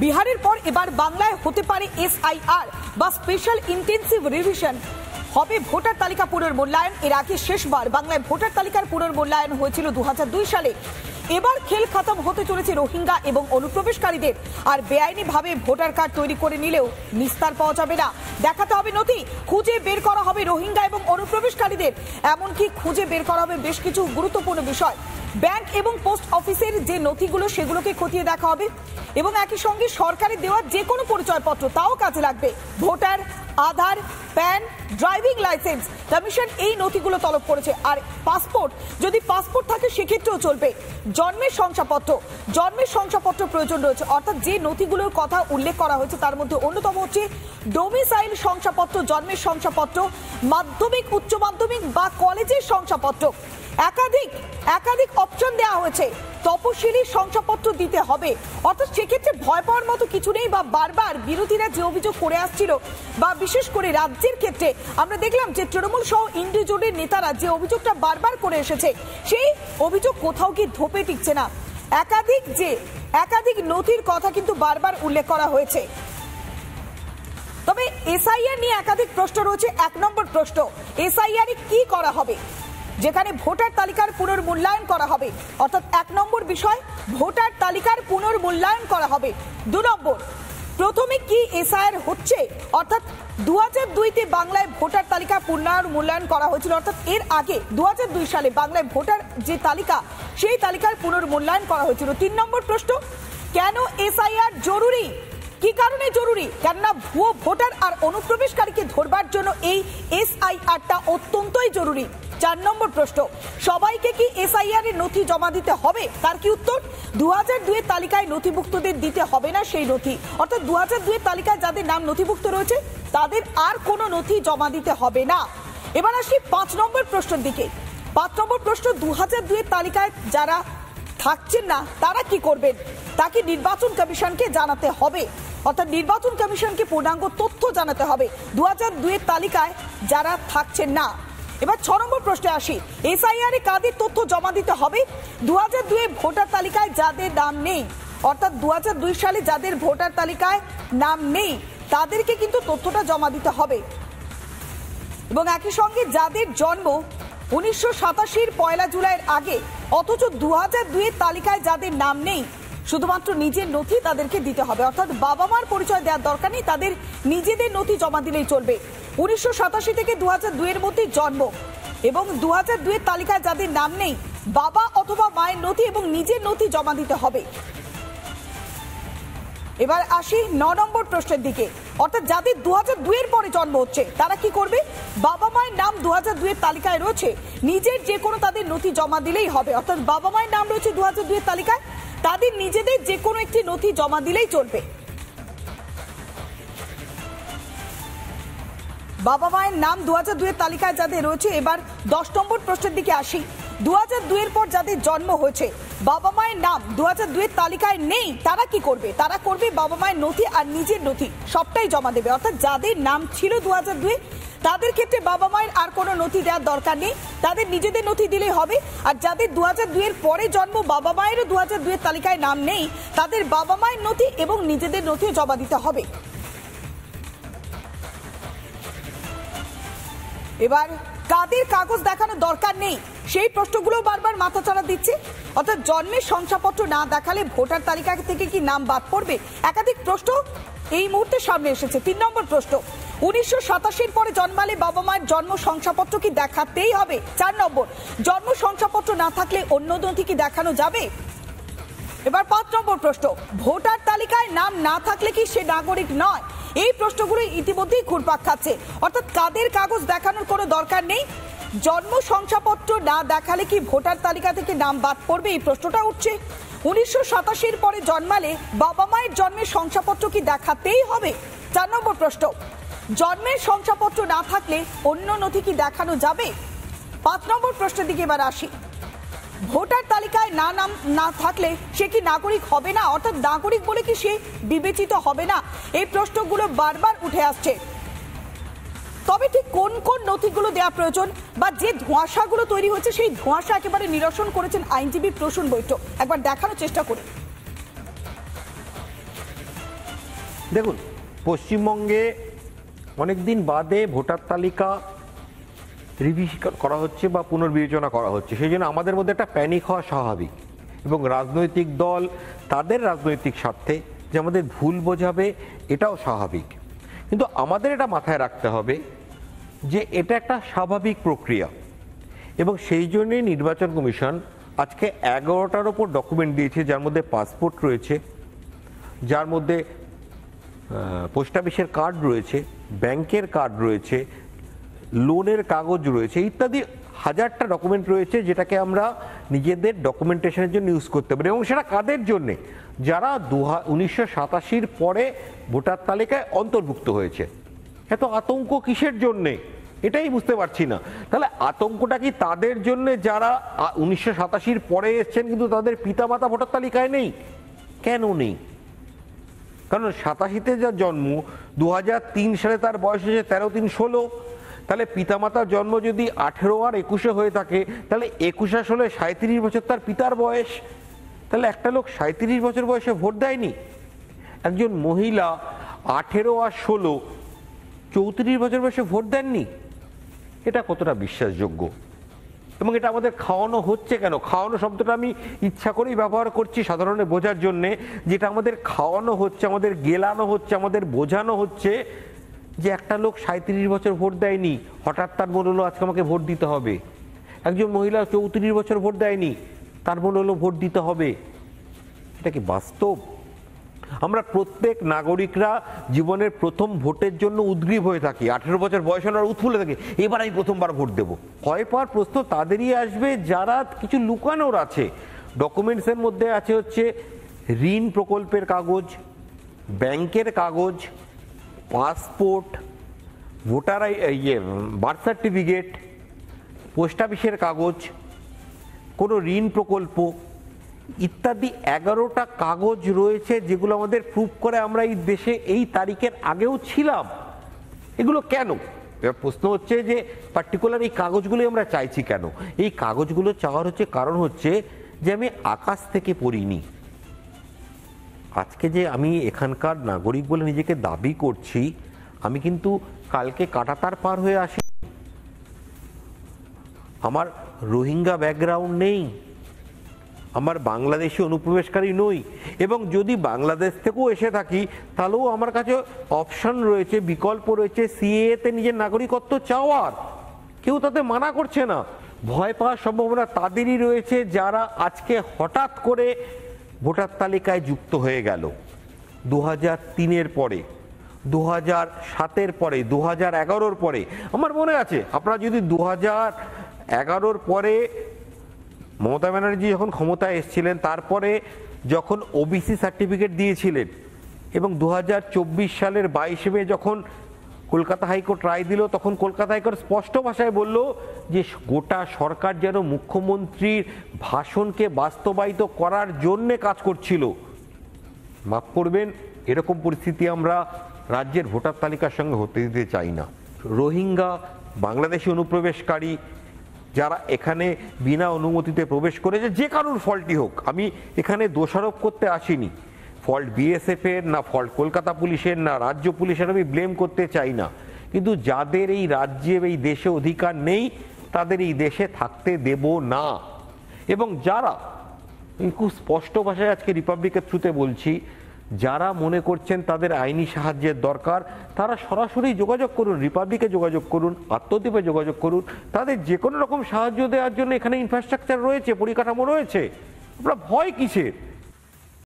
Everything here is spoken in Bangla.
বিহারের পর এবার বাংলায় হতে পারে এসআইআর বা স্পেশাল ইন্টেন্সিভ রিভিশন। হবে ভোটার তালিকা পুনর্মূল্যায়ন। এর আগে শেষবার বাংলায় ভোটার তালিকার পুনর্মূল্যায়ন হয়েছিল 2002 সালে। এবার খেল খতম হতে চলেছে রোহিঙ্গা এবং অনুপ্রবেশকারীদের। আর বেআইনিভাবে ভোটার কার্ড তৈরি করে নিলেও নিস্তার পাওয়া যাবে না, দেখাতে হবে নথি। খুঁজে বের করা হবে রোহিঙ্গা এবং অনুপ্রবেশকারীদের, এমনকি খুঁজে বের করা হবে বেশ কিছু গুরুত্বপূর্ণ বিষয়। ব্যাংক এবং পোস্ট অফিসের যে নথিগুলো সেগুলোকে খতিয়ে দেখা হবে এবং একই সঙ্গে সরকারের দেওয়া যে কোনো পরিচয়পত্র তাও কাজে লাগবে। ভোটার, আধার, প্যান, ড্রাইভিং লাইসেন্স। কমিশন এই নথিগুলো তলব করেছে। আর পাসপোর্ট, যদি পাসপোর্ট থাকে সেক্ষেত্রেও চলবে। জন্মের শংসাপত্র প্রয়োজন রয়েছে। অর্থাৎ যে নথিগুলোর কথা উল্লেখ করা হয়েছে তার মধ্যে অন্যতম হচ্ছে ডোমিসাইল শংসাপত্র, জন্মের শংসাপত্র, মাধ্যমিক, উচ্চ মাধ্যমিক বা কলেজের শংসাপত্র। একাধিক অপশন দেওয়া হয়েছে। তপশিলি শংসাপত্র দিতে হবে। অর্থাৎ সেক্ষেত্রে ভয় পাওয়ার মতো কিছু নেই। বা বারবার বিরোধীরা যে অভিযোগ করে আসছিল, বা বিশেষ করে রাজ্যের ক্ষেত্রে আমরা দেখলাম যে তৃণমূল সহ ইন্ডি জোটের নেতারা যে অভিযোগটা বারবার করে এসেছে, সেই অভিযোগ কোথাও কি ধোপে টিকছে না। একাধিক নথির কথা কিন্তু বারবার উল্লেখ করা হয়েছে। তবে এসআইআর নিয়ে একাধিক প্রশ্ন রয়েছে। 1 নম্বর প্রশ্ন, এসআইআর কি করা হবে, যেখানে ভোটার তালিকার পুনর্মূল্যায়ন করা হবে। অর্থাৎ 1 নম্বর বিষয়, ভোটার তালিকার পুনর্মূল্যায়ন করা হবে। 2 নম্বর, প্রথমে কি এসআইআর হচ্ছে, অর্থাৎ 2002-তে বাংলায় ভোটার তালিকা পুনর্মূল্যায়ন করা হয়েছিল। অর্থাৎ এর আগে 2002 সালে বাংলায় ভোটার যে তালিকা, সেই তালিকার পুনর্মূল্যায়ন করা হয়েছিল। 3 নম্বর প্রশ্ন, কেন এসআইআর জরুরি, কি কারণে জরুরি? কেননা ভুয়ো ভোটার আর অনুপ্রবেশকারীকে ধরবার জন্য এই এসআইআরটা অত্যন্তই জরুরি। 4 নম্বর প্রশ্ন, সবাইকে কি এসআইআর এর নথি জমা দিতে হবে? তার কি উত্তর, 2002 এর তালিকায় নথিভুক্তদের দিতে হবে না সেই নথি। অর্থাৎ 2002 এর তালিকায় যাদের নাম নথিভুক্ত রয়েছে তাদের আর কোনো নথি জমা দিতে হবে না। এবার আসি 5 নম্বর প্রশ্নের দিকে। 5 নম্বর প্রশ্ন, 2002 এর তালিকায় যারা থাকছেন না তারা কি করবেন? তাকে নির্বাচন কমিশনকে জানাতে হবে। অর্থাৎ নির্বাচন কমিশনকে পূর্ণাঙ্গ তথ্য জানাতে হবে 2002 এর তালিকায় যারা থাকছেন না। এবার 6 নম্বর প্রশ্নে আসি, এসআইআর এ কাদের তথ্য জমা দিতে হবে? 2002 এর ভোটার তালিকায় যাদের নাম নেই, অর্থাৎ 2002 সালে যাদের ভোটার তালিকায় নাম নেই তাদেরকে কিন্তু তথ্যটা জমা দিতে হবে। এবং একই সঙ্গে যাদের জন্ম 1987-র 1 জুলাইয়ের আগে অথচ 2002 এর তালিকায় যাদের নাম নেই, শুধুমাত্র নিজের নথি তাদেরকে দিতে হবে। অর্থাৎ বাবা মার পরিচয় দেওয়ার দরকার নেই, তাদের নিজেদের নথি জমা দিলেই চলবে। 1987 থেকে 2002 এর মধ্যে জন্ম এবং 2002 এর তালিকায় যাদের নাম নেই, বাবা অথবা মায়ের নথি এবং নিজের নথি জমা দিতে হবে। এবার আসি 9 নম্বর প্রশ্নের দিকে। অর্থাৎ যাদের 2002 এর পরে জন্ম হচ্ছে তারা কি করবে? বাবা মায়ের নাম 2002 এর তালিকায় রয়েছে, নিজের যে কোনো তাদের নথি জমা দিলেই হবে। অর্থাৎ বাবা মায়ের নাম রয়েছে 2002 এর তালিকায়, তাদের নিজেদের যে কোনো একটি নথি জমা দিলেই চলবে। বাবা মায়ের নাম 2002 এর তালিকায় যাদের রয়েছে। এবার 10 নম্বর প্রশ্নের দিকে আসি। 2002 এর পর যাদের জন্ম হয়েছে, বাবা মায়ের নাম 2002 এর তালিকায় নেই, তারা কি করবে? তারা করবে বাবা মায়ের নথি আর নিজের নথি সবটাই জমা দেবে। অর্থাৎ যাদের নাম ছিল 2002 তাদের ক্ষেত্রে বাবা মায়ের আর কোনো নথি দেওয়ার দরকার নেই, তাদের নিজেদের নথি দিলেই হবে। আর যাদের 2002 এর পরে জন্ম, বাবা মায়েরও 2002 এর তালিকায় নাম নেই, তাদের বাবা মায়ের নথি এবং নিজেদের নথিও জমা দিতে হবে। এবার কাদের কাগজ দেখানোর দরকার নেই সেই প্রশ্নগুলো বারবার মাথাচাড়া দিচ্ছে। অর্থাৎ জন্মের শংসাপত্র না দেখালে ভোটার তালিকা থেকে কি নাম বাদ পড়বে? একাধিক প্রশ্ন এই মুহূর্তে সামনে এসেছে। 3 নম্বর প্রশ্ন, 1987-র পরে জন্মালে বাবা মায়ের জন্ম শংসাপত্র কি দেখাতেই হবে? 4 নম্বর, জন্ম শংসাপত্র না থাকলে অন্য নথি কি দেখানো যাবে? এবার 5 নম্বর প্রশ্ন, ভোটার তালিকায় নাম না থাকলে কি সে নাগরিক নয়? এই প্রশ্নগুলো ইতিমধ্যেই ঘুরপাক খাচ্ছে। অর্থাৎ কাদের কাগজ দেখানোর কোনো দরকার নেই, জন্ম শংসাপত্র না দেখালে কি ভোটার তালিকা থেকে নাম বাদ পড়বে, এই প্রশ্নটা উঠছে। 1987-র পরে জন্মালে বাবা মায়ের জন্মের শংসাপত্র কি দেখাতেই হবে? 4 নম্বর প্রশ্ন, জন্মের শংসাপত্র না থাকলে অন্য নথি কি দেখানো যাবে? 5 নম্বর প্রশ্নের দিকে এবার আসি, ভোটার তালিকায় নাম না থাকলে সে কি নাগরিক হবে না? অর্থাৎ নাগরিক বলে কি সে বিবেচিত হবে না? এই প্রশ্নগুলো বারবার উঠে আসছে। তবে ঠিক কোন কোন নথিগুলো দেওয়া প্রয়োজন বা যে ধোঁয়াশাগুলো তৈরি হচ্ছে সেই ধোঁয়াশা একেবারে নিরসন করেছেন আইনজীবী প্রসূন বৈদ্য। একবার দেখানোর চেষ্টা করি। দেখুন, পশ্চিমবঙ্গে অনেকদিন বাদে ভোটার তালিকা রিভিশন করা হচ্ছে বা পুনর্বিবেচনা করা হচ্ছে, সেই জন্য আমাদের মধ্যে একটা প্যানিক হওয়া স্বাভাবিক। এবং রাজনৈতিক দল তাদের রাজনৈতিক স্বার্থে যে আমাদের ভুল বোঝাবে, এটাও স্বাভাবিক। কিন্তু আমাদের এটা মাথায় রাখতে হবে যে এটা একটা স্বাভাবিক প্রক্রিয়া, এবং সেই জন্যই নির্বাচন কমিশন আজকে 11টার ওপর ডকুমেন্ট দিয়েছে, যার মধ্যে পাসপোর্ট রয়েছে, যার মধ্যে পোস্ট অফিসের কার্ড রয়েছে, ব্যাংকের কার্ড রয়েছে, লোনের কাগজ রয়েছে, ইত্যাদি হাজারটা ডকুমেন্ট রয়েছে, যেটাকে আমরা নিজেদের ডকুমেন্টেশনের জন্য ইউজ করতে পারি। এবং সেটা কাদের জন্যে? যারা 1987 পরে ভোটার তালিকায় অন্তর্ভুক্ত হয়েছে। এত আতঙ্ক কিসের জন্যে, এটাই বুঝতে পারছি না। তাহলে আতঙ্কটা কি তাদের জন্য যারা 1987 পরে এসছেন কিন্তু তাদের পিতামাতা ভোটার তালিকায় নেই? কেন নেই? কারণ 87-তে যার জন্ম, 2003 সালে তার বয়স হয়েছে 13-3-16। তাহলে পিতামাতার জন্ম যদি 18 আর 21 হয়ে থাকে, তাহলে 21 আসলে 37 বছর তার পিতার বয়স। তাহলে একটা লোক 37 বছর বয়সে ভোট দেয়নি। একজন মহিলা 18 আর 16 34 বছর বয়সে ভোট দেননি। এটা কতটা বিশ্বাসযোগ্য? এবং এটা আমাদের খাওয়ানো হচ্ছে কেন? খাওয়ানো শব্দটা আমি ইচ্ছা করেই ব্যবহার করছি সাধারণে বোঝার জন্যে। যেটা আমাদের খাওয়ানো হচ্ছে, আমাদের গেলানো হচ্ছে, আমাদের বোঝানো হচ্ছে যে একটা লোক 37 বছর ভোট দেয়নি, হঠাৎ তার মনে হলো আজকে আমাকে ভোট দিতে হবে। একজন মহিলা 34 বছর ভোট দেয়নি, তার মনে হলো ভোট দিতে হবে। এটা কি বাস্তব? আমরা প্রত্যেক নাগরিকরা জীবনের প্রথম ভোটের জন্য উদ্গ্রীব হয়ে থাকি। 18 বছর বয়স হওয়ার উৎফুল্লে থাকে, এবার আমি প্রথমবার ভোট দেবো। ভয় পাওয়ার প্রশ্ন তাদেরই আসবে যারা কিছু লুকানোর আছে। ডকুমেন্টসের মধ্যে আছে হচ্ছে ঋণ প্রকল্পের কাগজ, ব্যাংকের কাগজ, passport, voter birth certificate, post অফিসের কাগজ, কোনো ঋণ প্রকল্প ইত্যাদি 11টা কাগজ রয়েছে, যেগুলো আমাদের প্রুফ করে আমরা এই দেশে এই তারিখের আগেও ছিলাম। এগুলো কেন? এবার প্রশ্ন হচ্ছে যে পার্টিকুলার এই কাগজগুলো আমরা চাইছি কেন? এই কাগজগুলো চাওয়ার কারণ হচ্ছে যে আমি আকাশ থেকে পড়িনি। আজকে যে আমি এখানকার নাগরিক বলে নিজেকে দাবি করছি, আমি কিন্তু কালকে কাঁটাতার পার হয়ে আসি। আমার রোহিঙ্গা ব্যাকগ্রাউন্ড নেই, আমার বাংলাদেশি অনুপ্রবেশকারী নই, এবং যদি বাংলাদেশ থেকেও এসে থাকি তাহলেও আমার কাছে অপশন রয়েছে, বিকল্প রয়েছে সিএএতে নিজের নাগরিকত্ব চাওয়ার। কেউ তাতে মানা করছে না। ভয় পাওয়ার সম্ভাবনা তাদেরই রয়েছে যারা আজকে হঠাৎ করে ভোটার তালিকায় যুক্ত হয়ে গেল 2003-এর পরে, 2007-এর পরে, 2011-র পরে। আমার মনে আছে, আপনারা যদি 2011-র পরে মমতা ব্যানার্জি যখন ক্ষমতায় এসেছিলেন, তারপরে যখন ওবিসি সার্টিফিকেট দিয়েছিলেন, এবং 2024 সালের 22 মে যখন কলকাতা হাইকোর্ট রায় দিল, তখন কলকাতা হাইকোর্ট স্পষ্ট ভাষায় বলল যে গোটা সরকার যেন মুখ্যমন্ত্রীর ভাষণকে বাস্তবায়িত করার জন্যে কাজ করছিল। মাফ করবেন, এরকম পরিস্থিতি আমরা রাজ্যের ভোটার তালিকার সঙ্গে হতে দিতে চাই না। রোহিঙ্গা, বাংলাদেশি অনুপ্রবেশকারী যারা এখানে বিনা অনুমতিতে প্রবেশ করেছে, যে কারোর ফল্টই হোক, আমি এখানে দোষারোপ করতে আসিনি। ফল্ট বিএসএফের না, ফল্ট কলকাতা পুলিশের না, রাজ্য পুলিশের আমি ব্লেম করতে চাই না। কিন্তু যাদের এই রাজ্যে এই দেশে অধিকার নেই, তাদের এই দেশে থাকতে দেব না। এবং যারা, খুব স্পষ্ট ভাষায় আজকে রিপাবলিকের থ্রুতে বলছি, যারা মনে করছেন তাদের আইনি সাহায্যের দরকার, তারা সরাসরি যোগাযোগ করুন, রিপাবলিকে যোগাযোগ করুন, আত্মদ্বীপে যোগাযোগ করুন। তাদের যে কোনো রকম সাহায্য দেওয়ার জন্য এখানে ইনফ্রাস্ট্রাকচার রয়েছে, পরিকাঠামো রয়েছে। আপনারা ভয় কিসের?